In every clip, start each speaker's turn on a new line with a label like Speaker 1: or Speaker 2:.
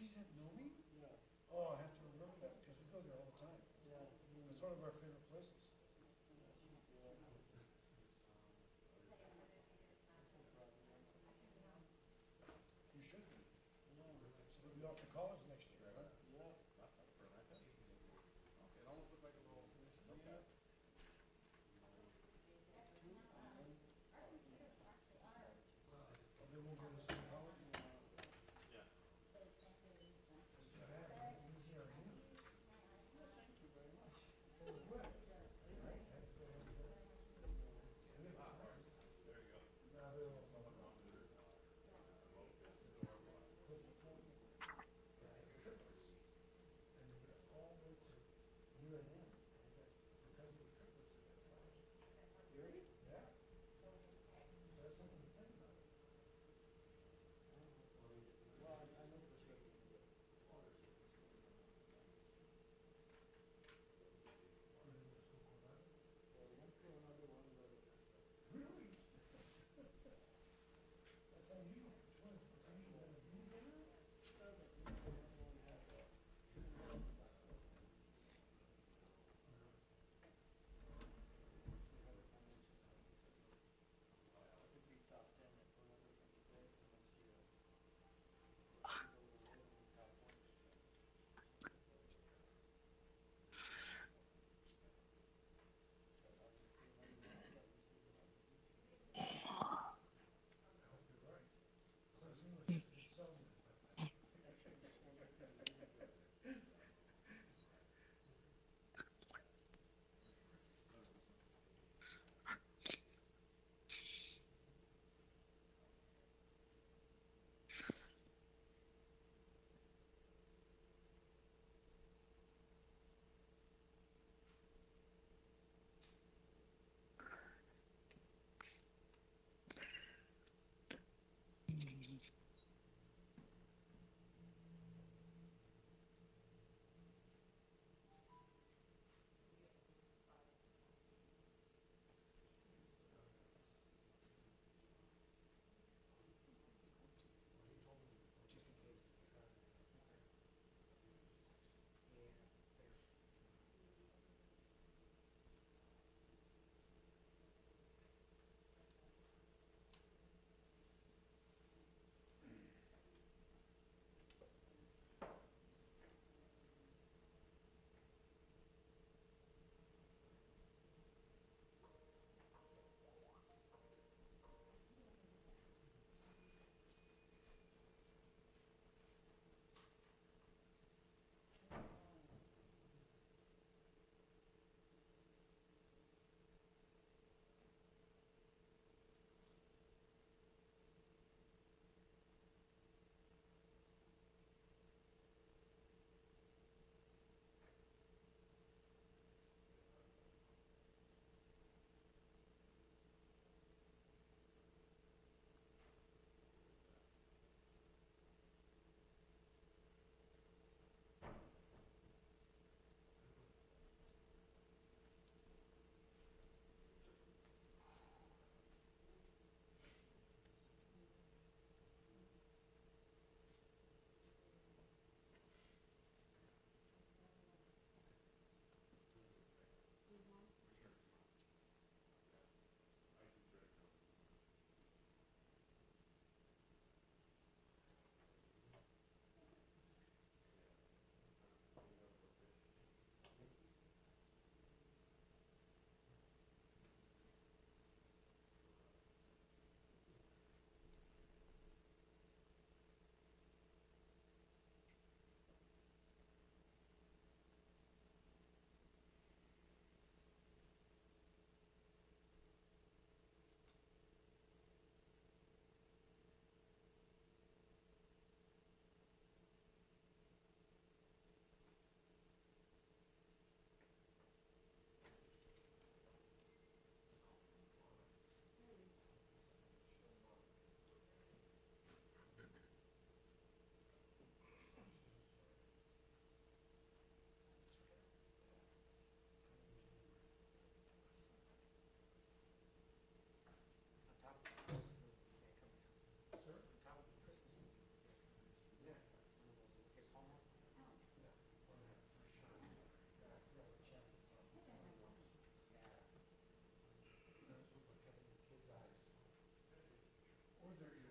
Speaker 1: she's at Nomi?
Speaker 2: Yeah.
Speaker 1: Oh, I have to remember that because we go there all the time.
Speaker 2: Yeah.
Speaker 1: It's one of our favorite places.
Speaker 2: Yeah, she's there.
Speaker 1: You should be.
Speaker 2: Yeah.
Speaker 1: So you'll be off to college next year, huh?
Speaker 2: Yeah.
Speaker 3: It almost looked like a little
Speaker 2: Yeah.
Speaker 1: Oh, they won't go to the same college?
Speaker 3: yeah.
Speaker 2: Thank you very much.
Speaker 3: There you go.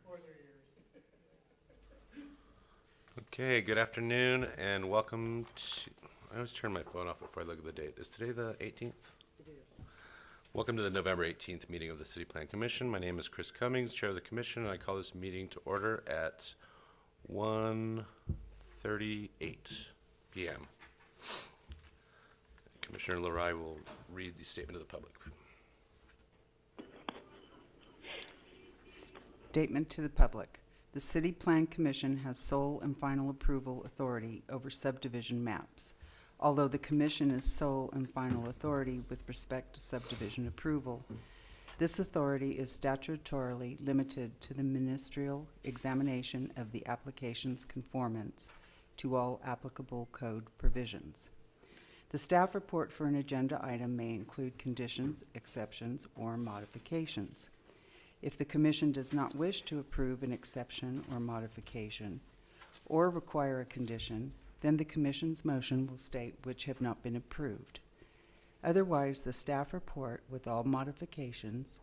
Speaker 2: Or their ears.
Speaker 4: Okay, good afternoon and welcome to, I always turn my phone off before I look at the date. Is today the 18th?
Speaker 2: It is.
Speaker 4: Welcome to the November 18th meeting of the City Plan Commission. My name is Chris Cummings, Chair of the Commission, and I call this meeting to order at 1:38 p.m. Commissioner Lerai will read the statement to the public.
Speaker 5: Statement to the public. The City Plan Commission has sole and final approval authority over subdivision maps. Although the Commission is sole and final authority with respect to subdivision approval, this authority is statutorily limited to the ministerial examination of the application's conformance to all applicable code provisions. The staff report for an agenda item may include conditions, exceptions, or modifications. If the Commission does not wish to approve an exception or modification or require a condition, then the Commission's motion will state which have not been approved. Otherwise, the staff report with all modifications,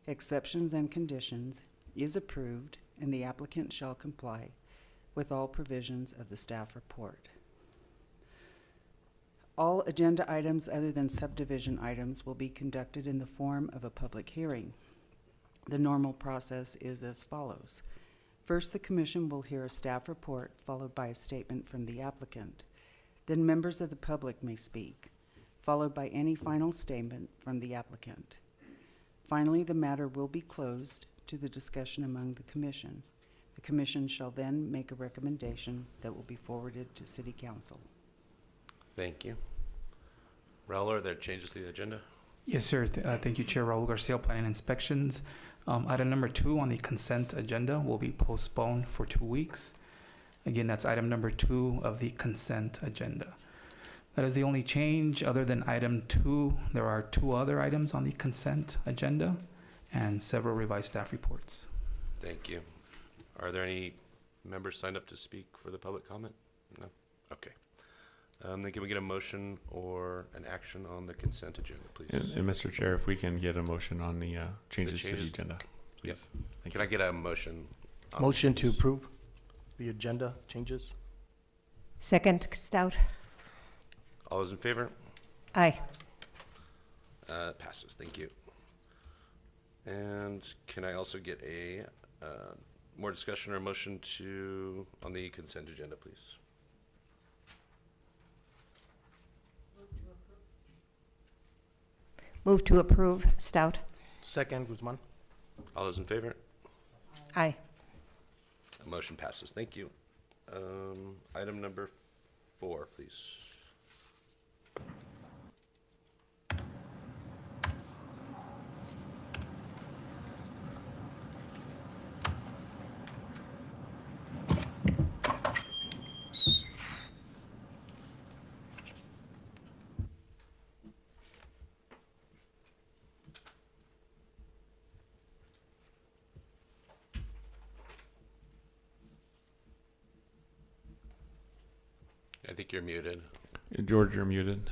Speaker 5: exceptions, and conditions is approved, and the applicant shall comply with all provisions of the staff report. All agenda items other than subdivision items will be conducted in the form of a public hearing. The normal process is as follows. First, the Commission will hear a staff report, followed by a statement from the applicant. Then members of the public may speak, followed by any final statement from the applicant. Finally, the matter will be closed to the discussion among the Commission. The Commission shall then make a recommendation that will be forwarded to City Council.
Speaker 4: Thank you. Raul, are there changes to the agenda?
Speaker 6: Yes, sir. Thank you, Chair. Raul Garcia, Planning Inspections. Item number 2 on the consent agenda will be postponed for 2 weeks. Again, that's item number 2 of the consent agenda. That is the only change. Other than item 2, there are 2 other items on the consent agenda and several revised staff reports.
Speaker 4: Thank you. Are there any members signed up to speak for the public comment? No? Okay. Then can we get a motion or an action on the consent agenda, please?
Speaker 7: And Mr. Chair, if we can get a motion on the changes to the
Speaker 4: changes?
Speaker 7: agenda, please. Thank
Speaker 4: Can I get a motion? on
Speaker 8: Motion to
Speaker 4: these?
Speaker 8: approve the agenda changes.
Speaker 9: Second, Stout.
Speaker 4: All those in favor?
Speaker 9: Aye.
Speaker 4: Passes. Thank you. And can I also get a more discussion or motion on the consent agenda, please?
Speaker 9: Move to approve, Stout.
Speaker 8: Second, Guzman.
Speaker 4: All those in favor?
Speaker 9: Aye.
Speaker 4: Motion passes. Thank you. Item number 4, please. I think you're muted.
Speaker 7: George, you're muted.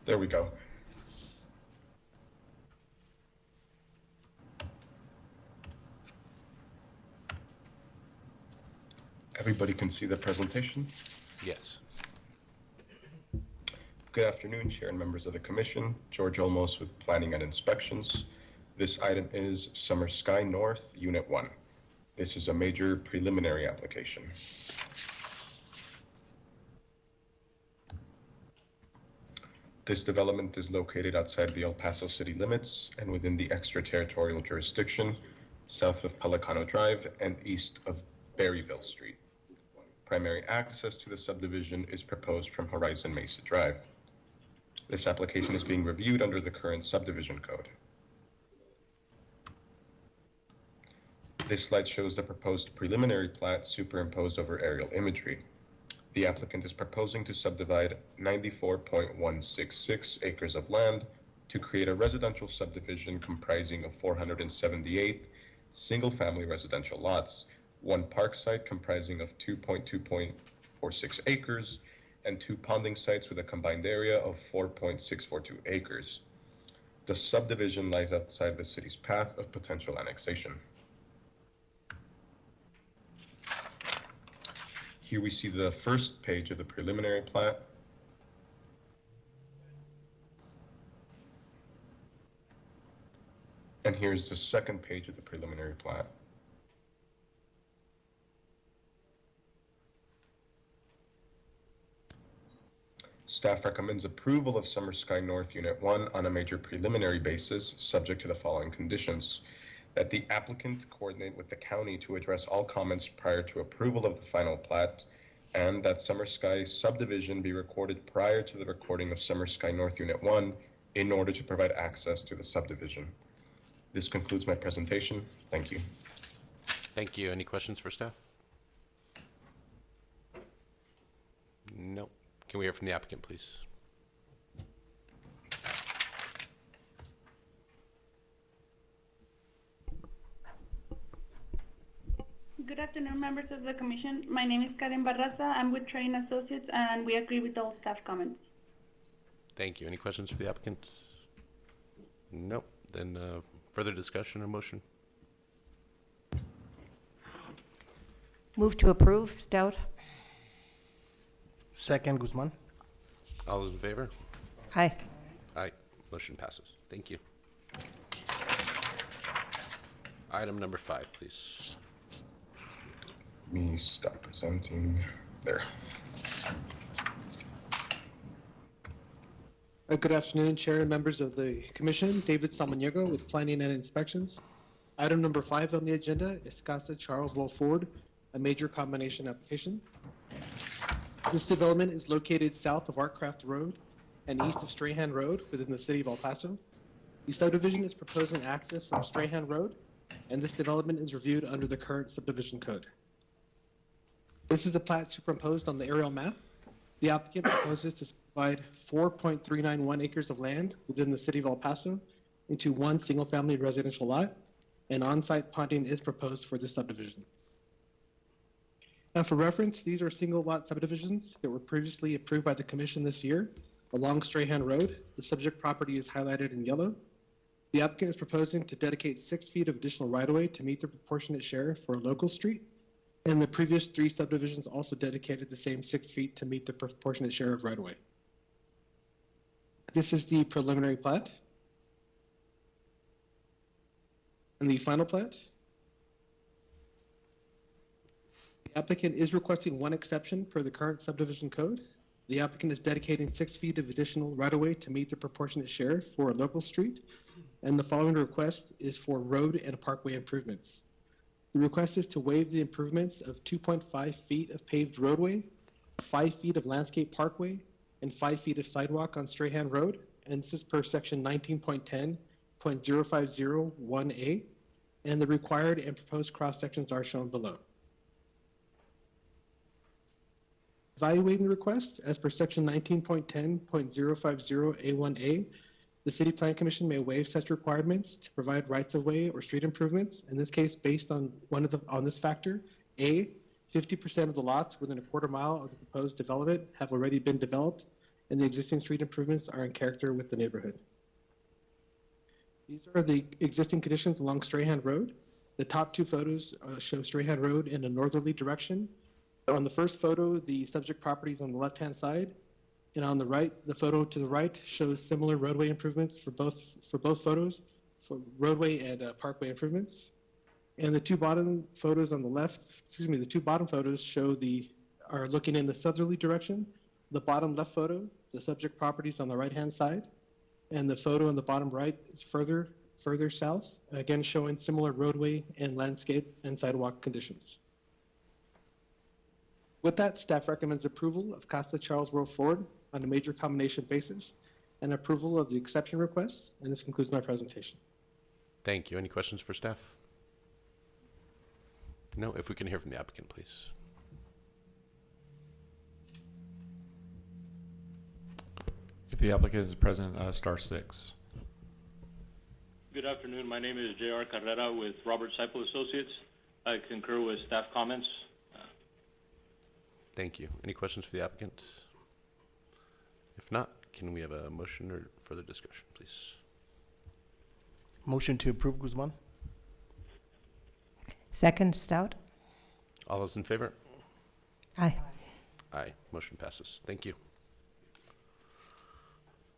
Speaker 10: There we go. Everybody can see the presentation.
Speaker 4: Yes.
Speaker 10: Good afternoon, Chair and members of the Commission. George Olmos with Planning and Inspections. This item is Summer Sky North, Unit 1. This is a major preliminary application. This development is located outside the El Paso city limits and within the extraterritorial jurisdiction, south of Pelicano Drive and east of Berryville Street. Primary access to the subdivision is proposed from Horizon Mesa Drive. This application is being reviewed under the current subdivision code. This slide shows the proposed preliminary plat superimposed over aerial imagery. The applicant is proposing to subdivide 94.166 acres of land to create a residential subdivision comprising of 478 single-family residential lots, one park site comprising of 2.46 acres, and two ponding sites with a combined area of 4.642 acres. The subdivision lies outside the city's path of potential annexation. Here we see the first page of the preliminary plat. And here's the second page of the preliminary plat. Staff recommends approval of Summer Sky North Unit 1 on a major preliminary basis, subject to the following conditions: that the applicant coordinate with the county to address all comments prior to approval of the final plat, and that Summer Sky subdivision be recorded prior to the recording of Summer Sky North Unit 1 in order to provide access to the subdivision. This concludes my presentation. Thank you.
Speaker 4: Thank you. Any questions for staff? No. Can we hear from the applicant, please?
Speaker 11: Good afternoon, members of the commission. My name is Karen Barraza. I'm with Train Associates, and we agree with all staff comments.
Speaker 4: Thank you. Any questions for the applicant? No. Then further discussion or motion?
Speaker 9: Move to approve, Stout.
Speaker 8: Second, Guzman.
Speaker 4: All those in favor?
Speaker 9: Aye.
Speaker 4: Aye. Motion passes. Thank you. Item number 5, please.
Speaker 10: Let me stop presenting. There.
Speaker 12: Good afternoon, Chair and members of the Commission. David Samaniego with Planning and Inspections. Item number 5 on the agenda is Casa Charles Well Ford, a major combination application. This development is located south of Artcraft Road and east of Strahan Road within the city of El Paso. The subdivision is proposing access from Strahan Road, and this development is reviewed under the current subdivision code. This is a plat superimposed on the aerial map. The applicant proposes to divide 4.391 acres of land within the city of El Paso into one single-family residential lot, and on-site ponding is proposed for this subdivision. Now, for reference, these are single-lot subdivisions that were previously approved by the Commission this year along Strahan Road. The subject property is highlighted in yellow. The applicant is proposing to dedicate 6 feet of additional right-of-way to meet the proportionate share for a local street. And the previous 3 subdivisions also dedicated the same 6 feet to meet the proportionate share of right-of-way. This is the preliminary plat. And the final plat. The applicant is requesting one exception per the current subdivision code. The applicant is dedicating 6 feet of additional right-of-way to meet the proportionate share for a local street. And the following request is for road and parkway improvements. The request is to waive the improvements of 2.5 feet of paved roadway, 5 feet of landscape parkway, and 5 feet of sidewalk on Strahan Road. And this is per section 19.10.0501A. And the required and proposed cross sections are shown below. Evaluating the request, as per section 19.10.050A1A, the City Plan Commission may waive such requirements to provide rights-of-way or street improvements, in this case based on this factor. A, 50% of the lots within a quarter mile of the proposed development have already been developed, and the existing street improvements are in character with the neighborhood. These are the existing conditions along Strahan Road. The top 2 photos show Strahan Road in a northerly direction. On the first photo, the subject property is on the left-hand side, and on the right, the photo to the right shows similar roadway improvements for both photos, for roadway and parkway improvements. And the 2 bottom photos on the left, the 2 bottom photos are looking in the southerly direction. The bottom left photo, the subject property is on the right-hand side, and the photo on the bottom right is further south, again showing similar roadway and landscape and sidewalk conditions. With that, staff recommends approval of Casa Charles Well Ford on a major combination basis and approval of the exception request, and this concludes my presentation.
Speaker 4: Thank you. Any questions for staff? No. If we can hear from the applicant, please.
Speaker 7: If the applicant is present, star 6.
Speaker 3: Good afternoon. My name is J.R. Carrera with Robert Seipel Associates. I concur with staff comments.
Speaker 4: Thank you. Any questions for the applicant? If not, can we have a motion or further discussion, please?
Speaker 8: Motion to approve, Guzman?
Speaker 9: Second, Stout?
Speaker 4: All those in favor?
Speaker 9: Aye.
Speaker 4: Aye. Motion passes. Thank you.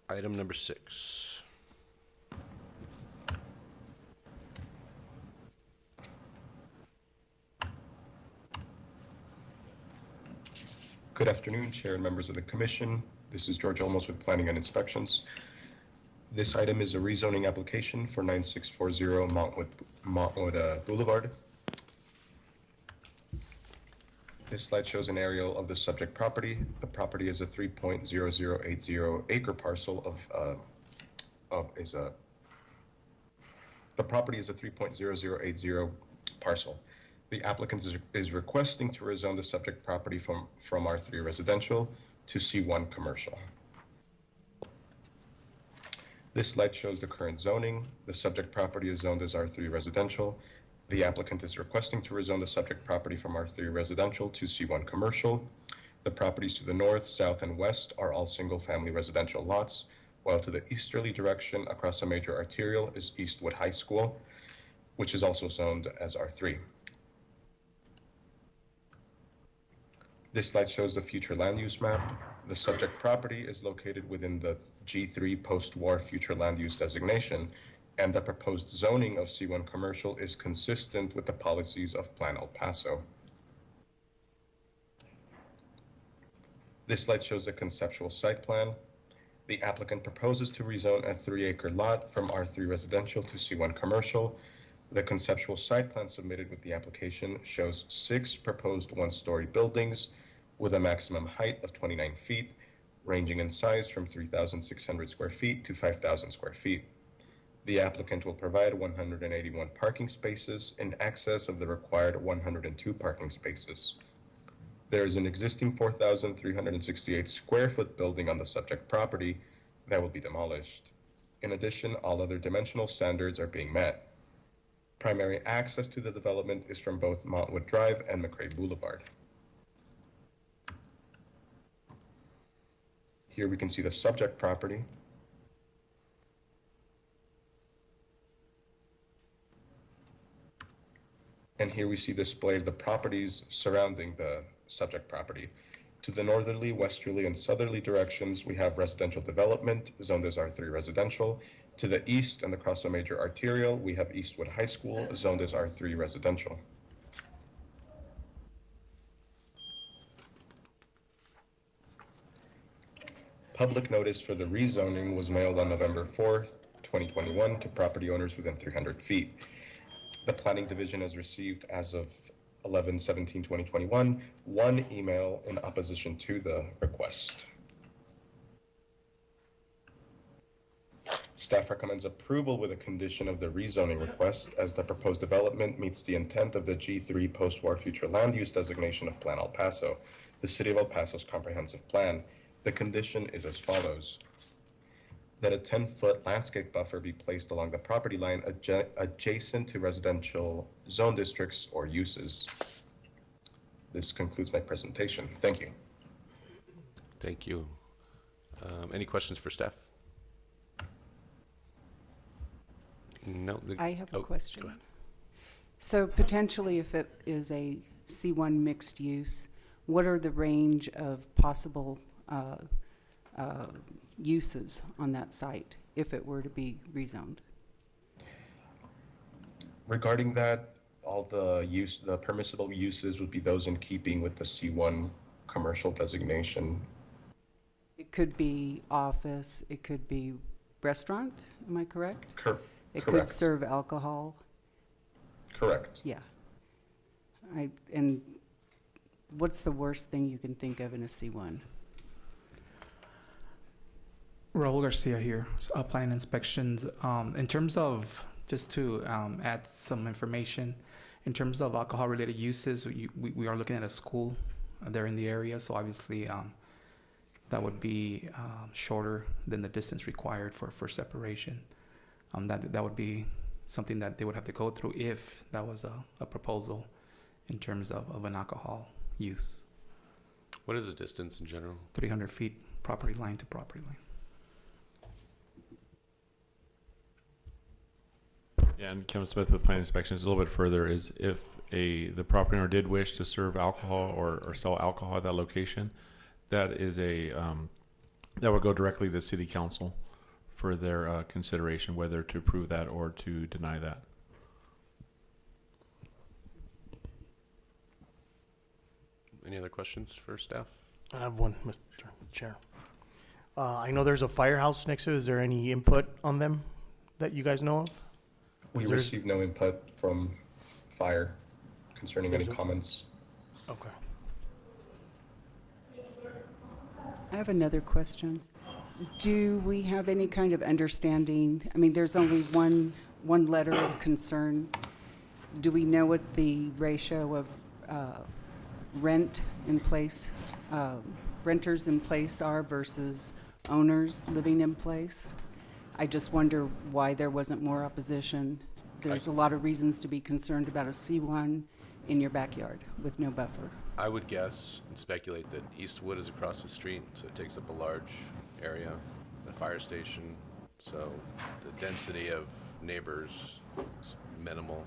Speaker 4: Item number 6.
Speaker 10: Good afternoon, Chair and members of the Commission. This is George Olmos with Planning and Inspections. This item is a rezoning application for 9640 Montwood Boulevard. This slide shows an aerial of the subject property. The property is a 3.0080 acre parcel the property is a 3.0080 parcel. The applicant is requesting to rezone the subject property from R3 residential to C1 commercial. This slide shows the current zoning. The subject property is zoned as R3 residential. The applicant is requesting to rezone the subject property from R3 residential to C1 commercial. The properties to the north, south, and west are all single-family residential lots, while to the easterly direction across a major arterial is Eastwood High School, which is also zoned as R3. This slide shows the future land use map. The subject property is located within the G3 post-war future land use designation, and the proposed zoning of C1 commercial is consistent with the policies of Plan El Paso. This slide shows a conceptual site plan. The applicant proposes to rezone a 3-acre lot from R3 residential to C1 commercial. The conceptual site plan submitted with the application shows 6 proposed 1-story buildings with a maximum height of 29 feet, ranging in size from 3,600 square feet to 5,000 square feet. The applicant will provide 181 parking spaces in excess of the required 102 parking spaces. There is an existing 4,368 square foot building on the subject property that will be demolished. In addition, all other dimensional standards are being met. Primary access to the development is from both Montwood Drive and McRae Boulevard. Here we can see the subject property. And here we see displayed the properties surrounding the subject property. To the northerly, westerly, and southerly directions, we have residential development, zoned as R3 residential. To the east and across a major arterial, we have Eastwood High School, zoned as R3 residential. Public notice for the rezoning was mailed on November 4th, 2021 to property owners within 300 feet. The Planning Division has received, as of 11/17/2021, 1 email in opposition to the request. Staff recommends approval with a condition of the rezoning request, as the proposed development meets the intent of the G3 post-war future land use designation of Plan El Paso, the City of El Paso's comprehensive plan. The condition is as follows: that a 10-foot landscape buffer be placed along the property line adjacent to residential zone districts or uses. This concludes my presentation. Thank you.
Speaker 4: Thank you. Any questions for staff? No.
Speaker 5: I have a
Speaker 4: Go
Speaker 5: question.
Speaker 4: ahead.
Speaker 5: So potentially, if it is a C1 mixed use, what are the range of possible uses on that site if it were to be rezoned?
Speaker 10: Regarding that, all the permissible uses would be those in keeping with the C1 commercial designation.
Speaker 5: It could be office, it could be restaurant, am I correct? It could
Speaker 10: Correct.
Speaker 5: serve alcohol.
Speaker 10: Correct.
Speaker 5: Yeah. And what's the worst thing you can think of in a C1?
Speaker 6: Raul Garcia here, Planning Inspections. In terms of, just to add some information, in terms of alcohol-related uses, we are looking at a school there in the area, so obviously that would be shorter than the distance required for separation. That would be something that they would have to go through if that was a proposal in terms of an alcohol use.
Speaker 4: What is the distance in general?
Speaker 6: 300 feet, property line to property line.
Speaker 7: Yeah, and Kim Smith with Planning Inspections, a little bit further, is if the property owner did wish to serve alcohol or sell alcohol at that location, that is that would go directly to City Council for their consideration, whether to approve that or to deny that.
Speaker 4: Any other questions for staff?
Speaker 8: I have one, Mr. Chair. I know there's a firehouse next to it. Is there any input on them that you guys know of?
Speaker 10: We
Speaker 8: Was there-
Speaker 10: received no input from fire concerning any comments.
Speaker 8: Okay.
Speaker 5: I have another question. Do we have any kind of understanding? I mean, there's only one letter of concern. Do we know what the ratio of rent in place, renters in place are versus owners living in place? I just wonder why there wasn't more opposition. There's a lot of reasons to be concerned about a C1 in your backyard with no buffer.
Speaker 4: I would guess and speculate that Eastwood is across the street, so it takes up a large area, the fire station, so the density of neighbors is minimal.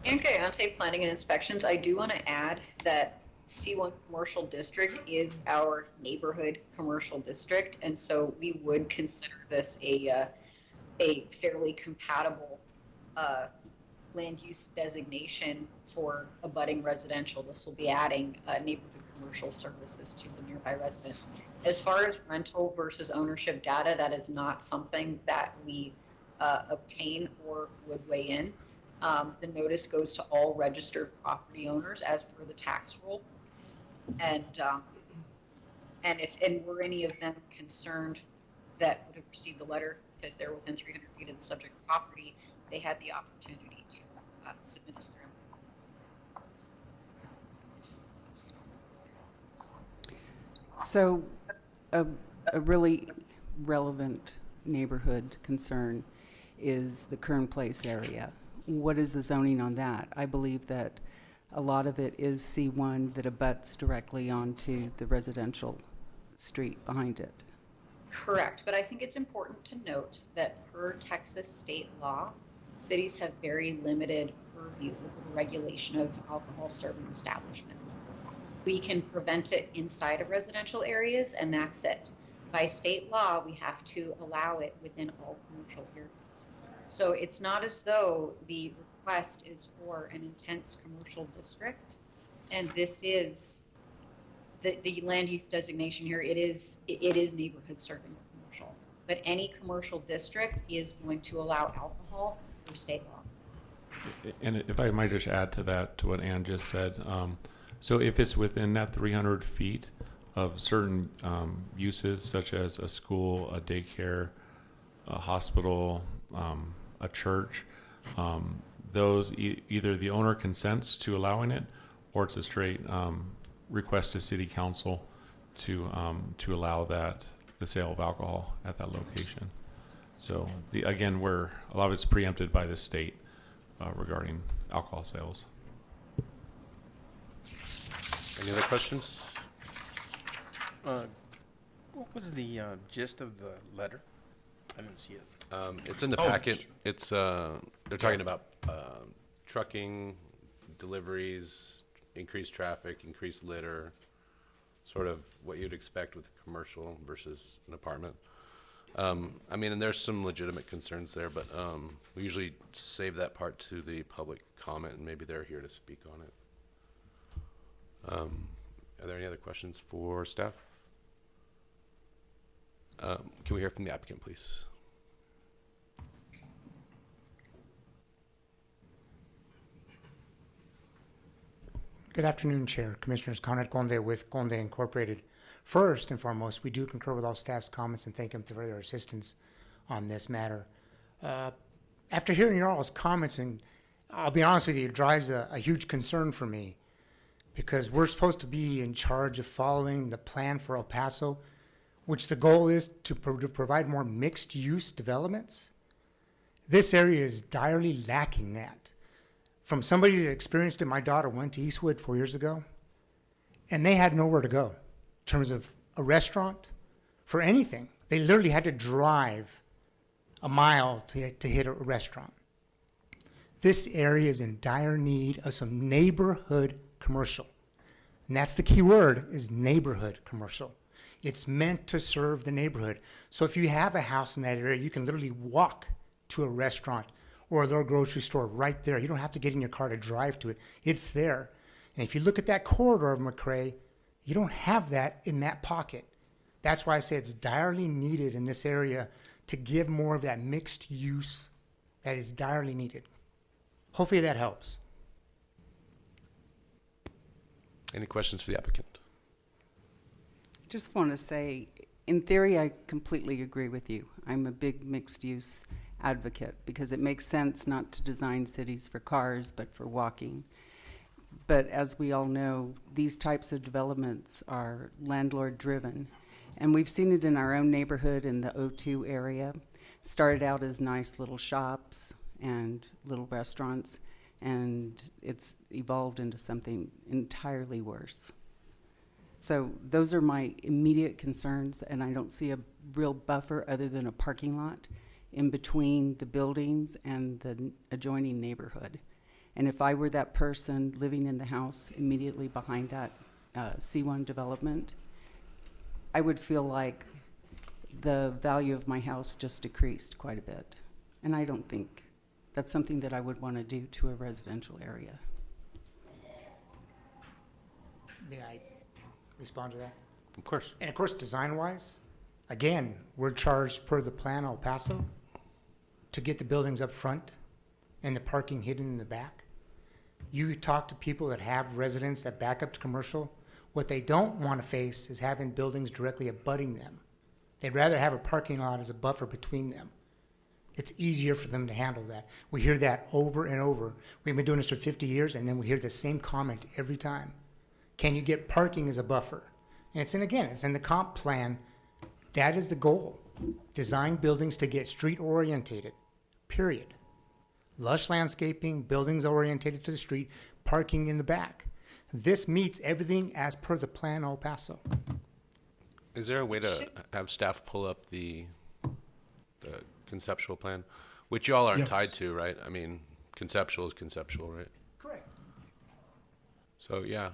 Speaker 13: Okay, on tape planning and inspections, I do want to add that C1 commercial district is our neighborhood commercial district, and so we would consider this a fairly compatible land use designation for abutting residential. This will be adding neighborhood commercial services to the nearby residents. As far as rental versus ownership data, that is not something that we obtain or would weigh in. The notice goes to all registered property owners as per the tax rule. And were any of them concerned that would have received the letter because they're within 300 feet of the subject property, they had the opportunity to submit us their input.
Speaker 5: So a really relevant neighborhood concern is the Kern Place area. What is the zoning on that? I believe that a lot of it is C1 that abuts directly onto the residential street behind it.
Speaker 13: Correct, but I think it's important to note that per Texas state law, cities have very limited purview over the regulation of alcohol serving establishments. We can prevent it inside of residential areas, and that's it. By state law, we have to allow it within all commercial areas. So it's not as though the request is for an intense commercial district, and this is the land use designation here. It is neighborhood serving commercial, but any commercial district is going to allow alcohol through state law.
Speaker 7: And if I might just add to that, to what Ann just said, so if it's within that 300 feet of certain uses, such as a school, a daycare, a hospital, a church, those either the owner consents to allowing it, or it's a straight request to City Council to allow the sale of alcohol at that location. So again, a lot of it's preempted by the state regarding alcohol sales.
Speaker 4: Any other questions?
Speaker 8: What was the gist of the letter? I didn't see it.
Speaker 4: It's in the packet. It's they're talking about trucking, deliveries, increased traffic, increased litter, sort of what you'd expect with a commercial versus an apartment. I mean, and there's some legitimate concerns there, but we usually save that part to the public comment, and maybe they're here to speak on it. Are there any other questions for staff? Can we hear from the applicant, please?
Speaker 14: Good afternoon, Chair. Commissioners, Conrad Conde with Conde Incorporated. First and foremost, we do concur with all staff's comments and thank them for their assistance on this matter. After hearing your all's comments, and I'll be honest with you, it drives a huge concern for me because we're supposed to be in charge of following the plan for El Paso. which the goal is to provide more mixed-use developments, this area is direly lacking that. From somebody that experienced it, my daughter went to Eastwood 4 years ago, and they had nowhere to go in terms of a restaurant, for anything. They literally had to drive a mile to hit a restaurant. This area is in dire need of some neighborhood commercial. And that's the key word, is neighborhood commercial. It's meant to serve the neighborhood. So if you have a house in that area, you can literally walk to a restaurant or a little grocery store right there. You don't have to get in your car to drive to it. It's there. And if you look at that corridor of McRae, you don't have that in that pocket. That's why I say it's direly needed in this area to give more of that mixed use that is direly needed. Hopefully that helps.
Speaker 4: Any questions for the applicant?
Speaker 5: Just want to say, in theory, I completely agree with you. I'm a big mixed-use advocate because it makes sense not to design cities for cars, but for walking. But as we all know, these types of developments are landlord-driven. And we've seen it in our own neighborhood in the O2 area. Started out as nice little shops and little restaurants, and it's evolved into something entirely worse. So those are my immediate concerns, and I don't see a real buffer other than a parking lot in between the buildings and the adjoining neighborhood. And if I were that person living in the house immediately behind that C1 development, I would feel like the value of my house just decreased quite a bit. And I don't think that's something that I would want to do to a residential area.
Speaker 14: May I respond to that?
Speaker 4: Of course.
Speaker 14: And of course, design-wise, again, we're charged per the plan El Paso to get the buildings up front and the parking hidden in the back. You talk to people that have residents that back up to commercial, what they don't want to face is having buildings directly abutting them. They'd rather have a parking lot as a buffer between them. It's easier for them to handle that. We hear that over and over. We've been doing this for 50 years, and then we hear the same comment every time. Can you get parking as a buffer? And it's in the comp plan. That is the goal. Design buildings to get street orientated, period. Lush landscaping, buildings orientated to the street, parking in the back. This meets everything as per the plan El Paso.
Speaker 4: Is there a way to have staff pull up the conceptual plan, which you all aren't tied to, right? I mean, conceptual is conceptual, right?
Speaker 14: Correct.
Speaker 4: So yeah,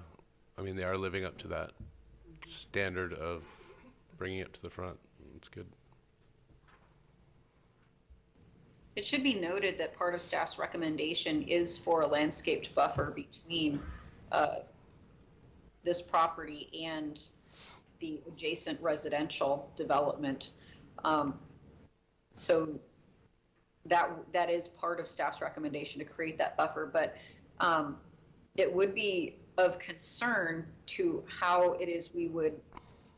Speaker 4: I mean, they are living up to that standard of bringing it to the front. It's good.
Speaker 13: It should be noted that part of staff's recommendation is for a landscaped buffer between this property and the adjacent residential development. So that is part of staff's recommendation to create that buffer, but it would be of concern to how it is we would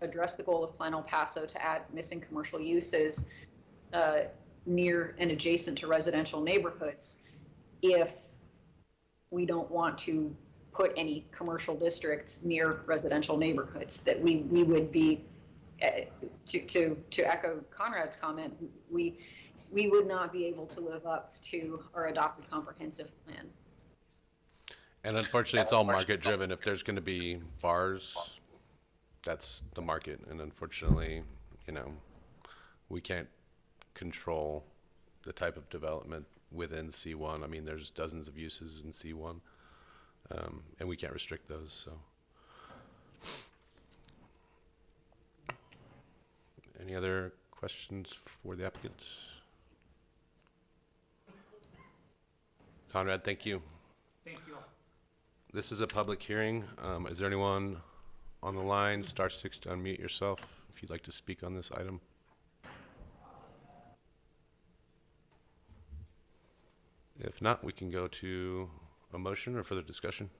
Speaker 13: address the goal of Plan El Paso to add missing commercial uses near and adjacent to residential neighborhoods if we don't want to put any commercial districts near residential neighborhoods. That we would be, to echo Conrad's comment, we would not be able to live up to our adopted comprehensive plan.
Speaker 4: And unfortunately, it's all market driven. If there's going to be bars, that's the market. And unfortunately, we can't control the type of development within C1. I mean, there's dozens of uses in C1, and we can't restrict those. So, any other questions for the applicants? Conrad, thank you.
Speaker 14: Thank you.
Speaker 4: This is a public hearing. Is there anyone on the line? *6 to unmute yourself if you'd like to speak on this item. If not, we can go to a motion or further discussion.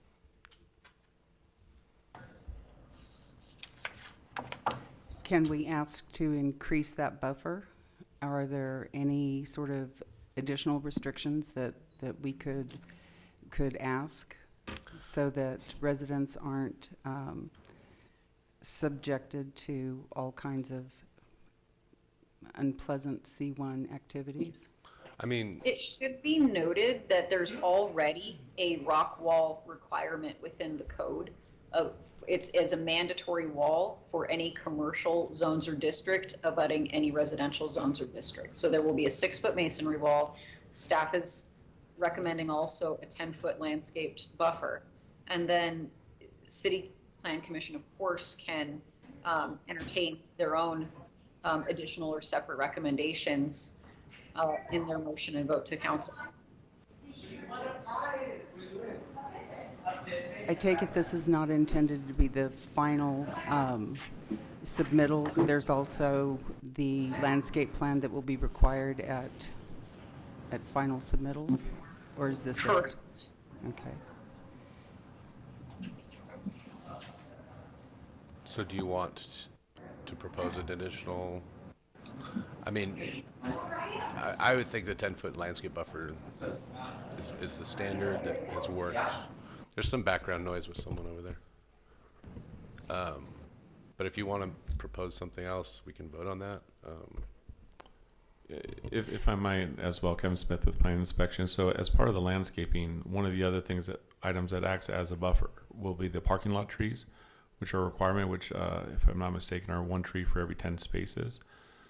Speaker 5: Can we ask to increase that buffer? Are there any sort of additional restrictions that we could ask so that residents aren't subjected to all kinds of unpleasant C1 activities?
Speaker 4: I mean,
Speaker 13: It should be noted that there's already a rock wall requirement within the code. It's a mandatory wall for any commercial zones or district abutting any residential zones or districts. So there will be a 6-foot masonry wall. Staff is recommending also a 10-foot landscaped buffer. And then City Plan Commission, of course, can entertain their own additional or separate recommendations in their motion and vote to council.
Speaker 5: I take it this is not intended to be the final submittal. There's also the landscape plan that will be required at final submittals? Or is this it?
Speaker 13: Correct.
Speaker 5: Okay.
Speaker 4: so do you want to propose an additional? I mean, I would think the 10-foot landscape buffer is the standard that has worked. There's some background noise with someone over there. But if you want to propose something else, we can vote on that.
Speaker 7: If I might as well, Kevin Smith with Planning Inspection. So as part of the landscaping, one of the other items that acts as a buffer will be the parking lot trees, which are a requirement, which, if I'm not mistaken, are 1 tree for every 10 spaces.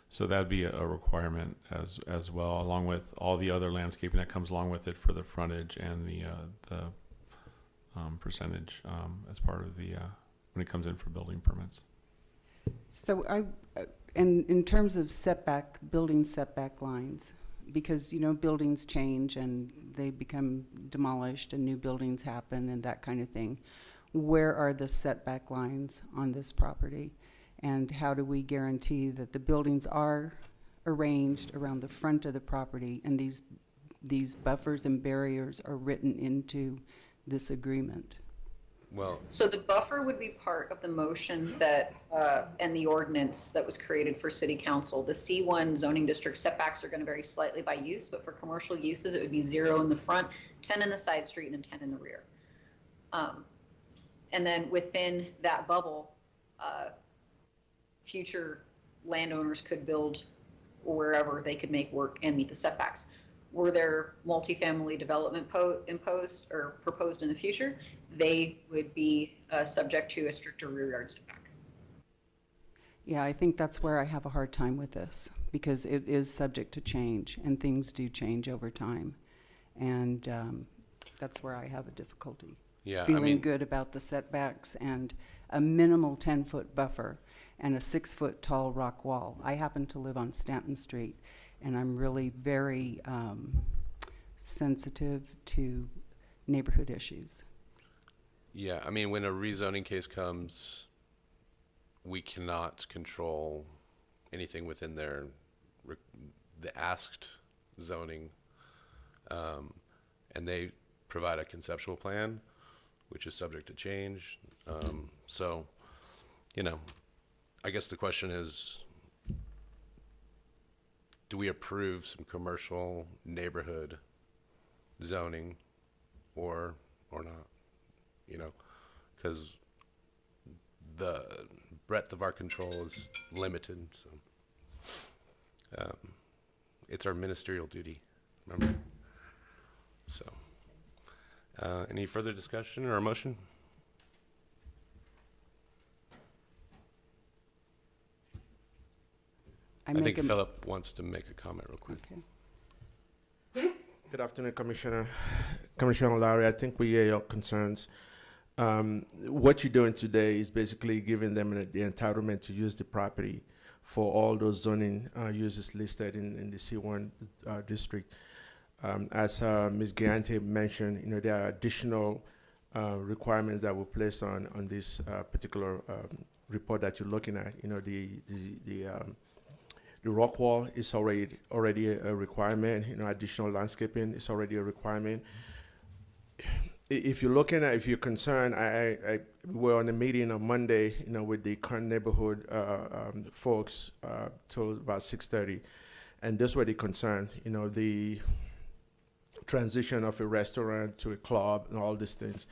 Speaker 7: So that'd be a requirement as well, along with all the other landscaping that comes along with it for the frontage and the percentage as part of the when it comes in for building permits.
Speaker 5: So in terms of building setback lines, because, buildings change and they become demolished and new buildings happen and that kind of thing, where are the setback lines on this property? And how do we guarantee that the buildings are arranged around the front of the property and these buffers and barriers are written into this agreement?
Speaker 4: Well,
Speaker 13: So the buffer would be part of the motion that, and the ordinance that was created for city council. The C1 zoning district setbacks are going to vary slightly by use, but for commercial uses, it would be 0 in the front, 10 in the side street, and 10 in the rear. And then within that bubble, future landowners could build wherever they could make work and meet the setbacks. Were there multifamily development imposed or proposed in the future, they would be subject to a stricter rear yard setback.
Speaker 5: Yeah, I think that's where I have a hard time with this, because it is subject to change and things do change over time. And that's where I have a difficulty.
Speaker 4: yeah, I
Speaker 5: Feeling
Speaker 4: mean,
Speaker 5: good about the setbacks and a minimal 10-foot buffer and a 6-foot tall rock wall. I happen to live on Stanton Street, and I'm really very sensitive to neighborhood issues.
Speaker 4: yeah, I mean, when a rezoning case comes, we cannot control anything within the asked zoning, and they provide a conceptual plan, which is subject to change. So, I guess the question is, do we approve some commercial neighborhood zoning or not? Because the breadth of our control is limited. So it's our ministerial duty, remember? So any further discussion or a motion? I think Philip wants to make a comment real quick.
Speaker 5: Okay.
Speaker 15: Good afternoon, Commissioner Lowry. I think we hear your concerns. What you're doing today is basically giving them the entitlement to use the property for all those zoning uses listed in the C1 district. As Ms. Giante mentioned, there are additional requirements that were placed on this particular report that you're looking at. The rock wall is already a requirement. Additional landscaping is already a requirement. If you're concerned, I were on a meeting on Monday, with the current neighborhood folks till about 6:30, and this were the concern. The transition of a restaurant to a club and all these things.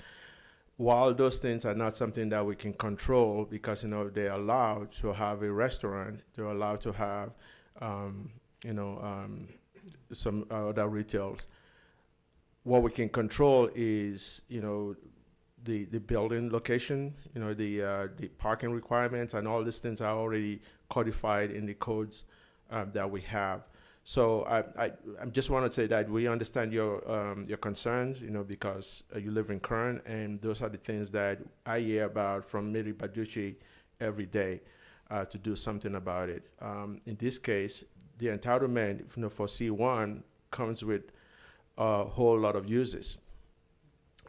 Speaker 15: While those things are not something that we can control, because they're allowed to have a restaurant, they're allowed to have you know, some other retails. What we can control is, you know, the building location, you know, the parking requirements, and all these things are already codified in the codes that we have. So I just want to say that we understand your concerns, you know, because you live in Kern, and those are the things that I hear about from Mary Baducci every day to do something about it. In this case, the entitlement, you know, for C1 comes with a whole lot of uses.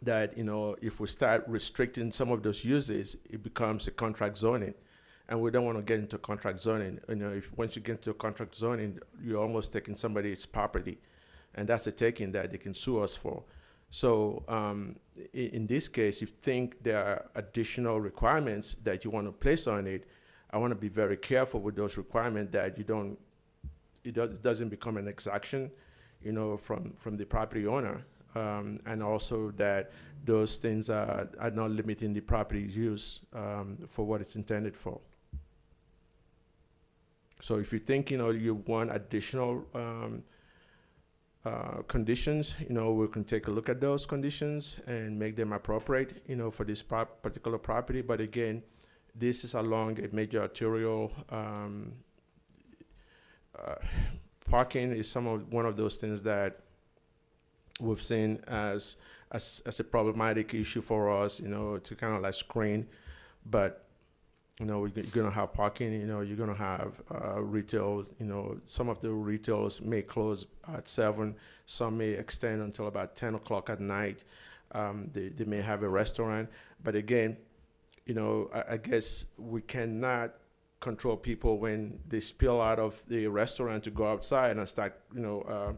Speaker 15: That, you know, if we start restricting some of those uses, it becomes a contract zoning. And we don't want to get into contract zoning. You know, if once you get into contract zoning, you're almost taking somebody's property, and that's a taking that they can sue us for. So in this case, if you think there are additional requirements that you want to place on it, I want to be very careful with those requirements that it doesn't become an exaction, you know, from the property owner. And also that those things are not limiting the property's use for what it's intended for. So if you think, you know, you want additional conditions, you know, we can take a look at those conditions and make them appropriate, you know, for this particular property. But again, this is along a major arterial. Parking is one of those things that we've seen as a problematic issue for us, you know, to kind of like screen. But, you know, you're going to have parking, you know, you're going to have retail, you know, some of the retailers may close at 7, some may extend until about 10 o'clock at night. They may have a restaurant. But again, you know, I guess we cannot control people when they spill out of the restaurant to go outside and start, you know,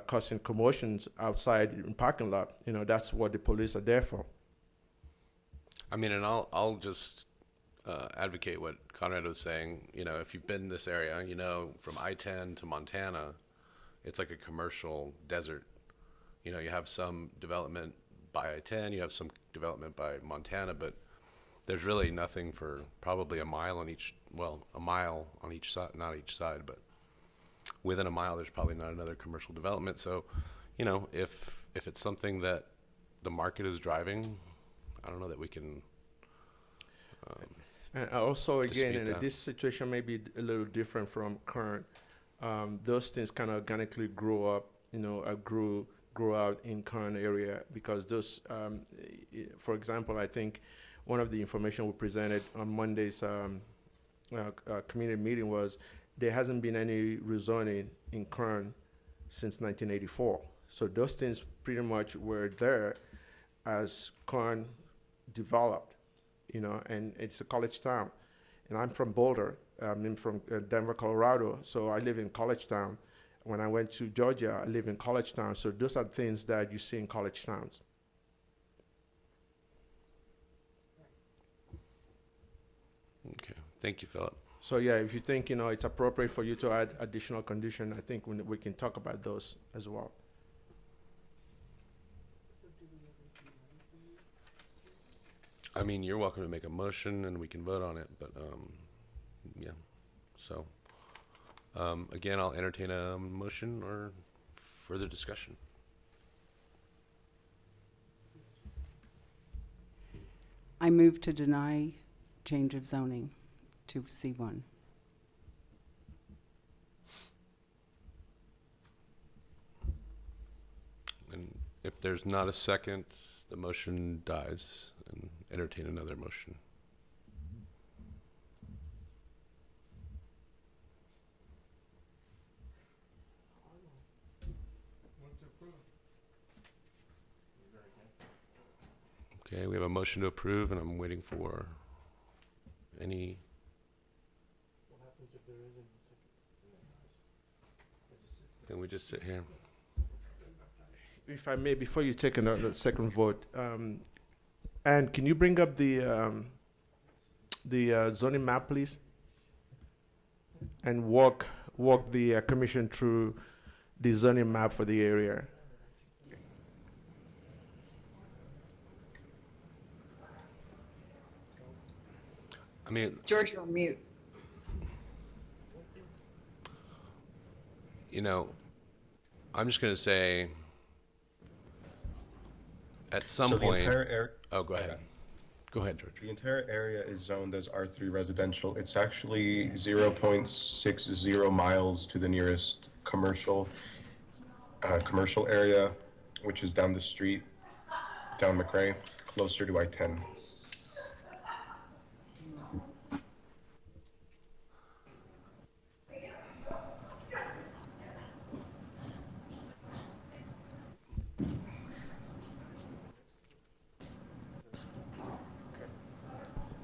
Speaker 15: causing commotions outside in parking lot. You know, that's what the police are there for.
Speaker 4: I mean, and I'll just advocate what Conrad was saying. You know, if you've been in this area, you know, from I-10 to Montana, it's like a commercial desert. You know, you have some development by I-10, you have some development by Montana, but there's really nothing for probably a mile on each side, not each side, but within a mile, there's probably not another commercial development. So, you know, if it's something that the market is driving, I don't know that we can.
Speaker 15: And also, again,
Speaker 4: dispute that.
Speaker 15: this situation may be a little different from current. Those things kind of organically grow up, you know, grow out in current area because those, for example, I think one of the information we presented on Monday's community meeting was there hasn't been any rezoning in Kern since 1984. So those things pretty much were there as Kern developed, you know, and it's a college town. And I'm from Boulder. I'm from Denver, Colorado. So I live in college town. When I went to Georgia, I live in college town. So those are things that you see in college towns.
Speaker 4: Okay, thank you, Philip.
Speaker 15: So yeah, if you think, you know, it's appropriate for you to add additional condition, I think we can talk about those as well.
Speaker 4: I mean, you're welcome to make a motion and we can vote on it, but yeah. So again, I'll entertain a motion or further discussion.
Speaker 5: I move to deny change of zoning to C1.
Speaker 4: And if there's not a second, the motion dies, and entertain another motion. Okay, we have a motion to approve, and I'm waiting for any.
Speaker 8: What happens if there isn't a second?
Speaker 4: Then we just sit here.
Speaker 15: If I may, before you take another second vote, Ann, can you bring up the zoning map, please? And walk the commission through the zoning map for the area.
Speaker 4: I mean,
Speaker 13: George, you're on mute.
Speaker 4: you know, I'm just gonna say, at some
Speaker 10: So the
Speaker 4: point.
Speaker 10: entire area.
Speaker 4: Oh, go ahead. Go ahead, George.
Speaker 10: The entire area is zoned as R3 residential. It's actually 0.60 miles to the nearest commercial area, which is down the street, down McRae, closer to I-10.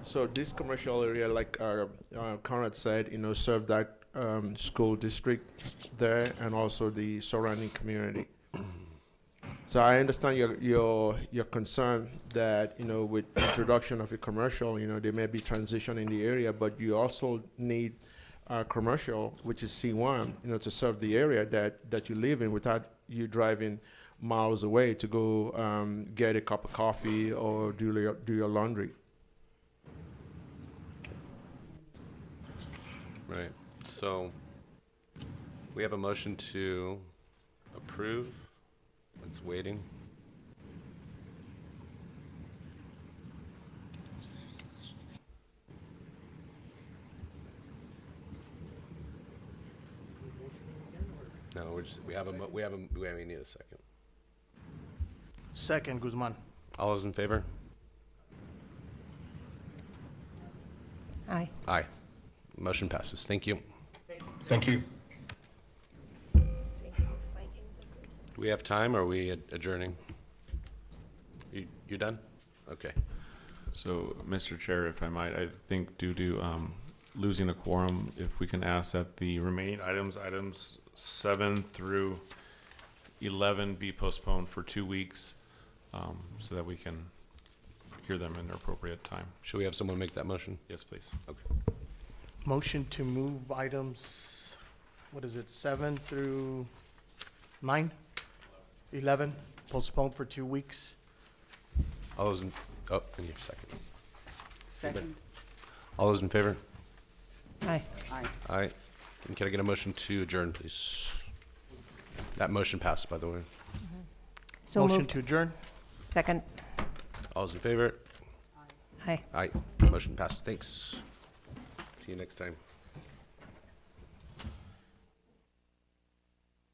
Speaker 15: So this commercial area, like Conrad said, serve that school district there and also the surrounding community. So I understand your concern that, with introduction of a commercial, there may be transition in the area, but you also need commercial, which is C1, to serve the area that you live in without you driving miles away to go get a cup of coffee or do your laundry.
Speaker 4: Right, so we have a motion to approve. It's waiting. No, we need a second.
Speaker 8: Second, Guzman.
Speaker 4: All those in favor?
Speaker 9: Aye.
Speaker 4: Aye. Motion passes. Thank you.
Speaker 10: Thank you.
Speaker 4: Do we have time, or are we adjourning? You done? Okay.
Speaker 7: So, Mr. Chair, if I might, I think due to losing a quorum, if we can ask that the remaining items 7 through 11 be postponed for 2 weeks, so that we can hear them in their appropriate time.
Speaker 4: Should we have someone make that motion?
Speaker 7: Yes, please.
Speaker 4: Okay.
Speaker 8: Motion to move items, 7 through 9? 11, postponed for 2 weeks.
Speaker 4: All those in, I need a second.
Speaker 5: Second.
Speaker 4: All those in favor?
Speaker 9: Aye.
Speaker 5: Aye.
Speaker 4: Aye. And can I get a motion to adjourn, please? That motion passed, by the way.
Speaker 9: So
Speaker 8: Motion
Speaker 9: moved.
Speaker 8: to adjourn.
Speaker 9: Second.
Speaker 4: All those in favor?
Speaker 9: Aye.
Speaker 4: Aye. Motion passed. Thanks. See you next time.